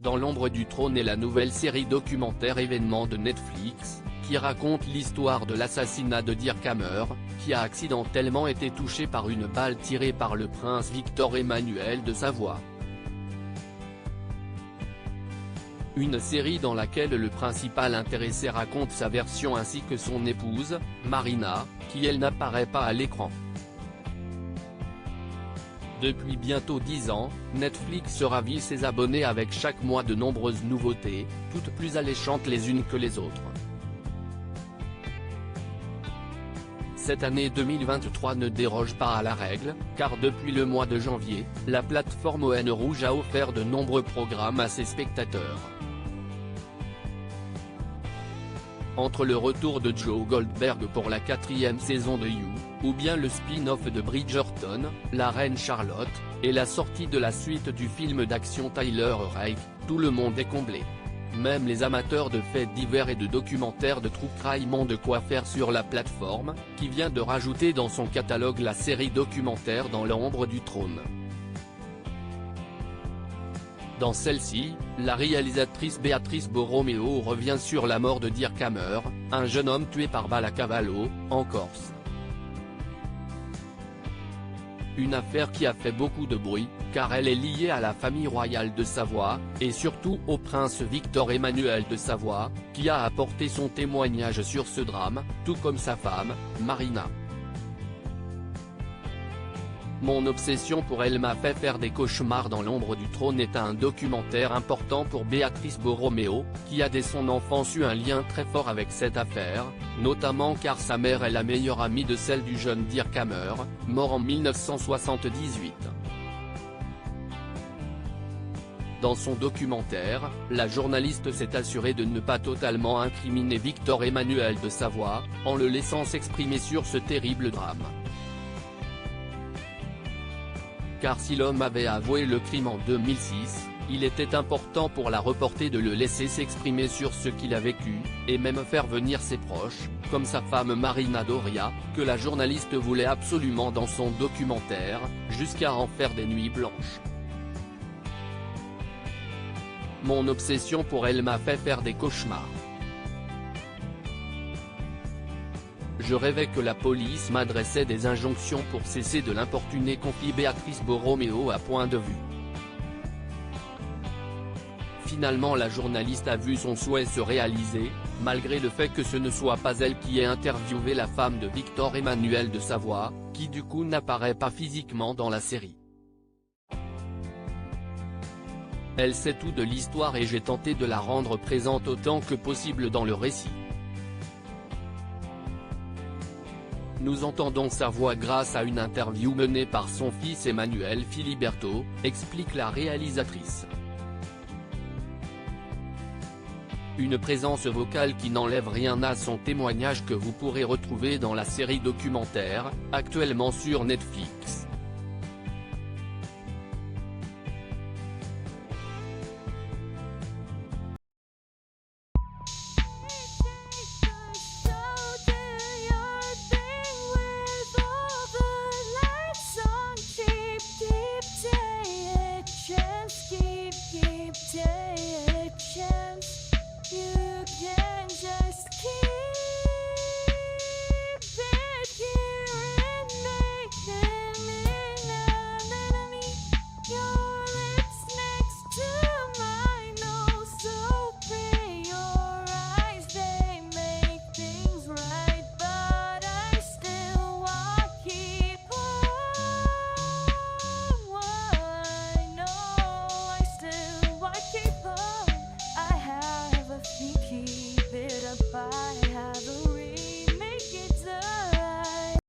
Dans l'ombre du trône est la nouvelle série documentaire événement de Netflix, qui raconte l'histoire de l'assassinat de Dirk Hammer, qui a accidentellement été touché par une balle tirée par le prince Victor Emmanuel de Savoie. Une série dans laquelle le principal intéressé raconte sa version ainsi que son épouse, Marina, qui elle n'apparaît pas à l'écran. Depuis bientôt 10 ans, Netflix ravit ses abonnés avec chaque mois de nombreuses nouveautés, toutes plus alléchantes les unes que les autres. Cette année 2023 ne déroge pas à la règle, car depuis le mois de janvier, la plateforme ON Rouge a offert de nombreux programmes à ses spectateurs. Entre le retour de Joe Goldberg pour la 4e saison de You, ou bien le spin-off de Bridgerton, La Reine Charlotte, et la sortie de la suite du film d'action Tyler Rake, tout le monde est comblé. Même les amateurs de faits divers et de documentaires de true crime ont de quoi faire sur la plateforme, qui vient de rajouter dans son catalogue la série documentaire Dans l'ombre du trône. Dans celle-ci, la réalisatrice Béatrice Borromeo revient sur la mort de Dirk Hammer, un jeune homme tué par balle à Cavallo, en Corse. Une affaire qui a fait beaucoup de bruit, car elle est liée à la famille royale de Savoie, et surtout au prince Victor Emmanuel de Savoie, qui a apporté son témoignage sur ce drame, tout comme sa femme, Marina. Mon obsession pour elle m'a fait faire des cauchemars dans l'ombre du trône est un documentaire important pour Béatrice Borromeo, qui a dès son enfance eu un lien très fort avec cette affaire, notamment car sa mère est la meilleure amie de celle du jeune Dirk Hammer, mort en 1978. Dans son documentaire, la journaliste s'est assurée de ne pas totalement incriminer Victor Emmanuel de Savoie, en le laissant s'exprimer sur ce terrible drame. Car si l'homme avait avoué le crime en 2006, il était important pour la reporter de le laisser s'exprimer sur ce qu'il a vécu, et même faire venir ses proches, comme sa femme Marina Doria, que la journaliste voulait absolument dans son documentaire, jusqu'à en faire des nuits blanches. Mon obsession pour elle m'a fait faire des cauchemars. Je rêvais que la police m'adressait des injonctions pour cesser de l'importuner, confie Béatrice Borromeo à Point de vue. Finalement la journaliste a vu son souhait se réaliser, malgré le fait que ce ne soit pas elle qui ait interviewé la femme de Victor Emmanuel de Savoie, qui du coup n'apparaît pas physiquement dans la série. Elle sait tout de l'histoire et j'ai tenté de la rendre présente autant que possible dans le récit. Nous entendons sa voix grâce à une interview menée par son fils Emmanuel Filiberto, explique la réalisatrice. Une présence vocale qui n'enlève rien à son témoignage que vous pourrez retrouver dans la série documentaire, actuellement sur Netflix.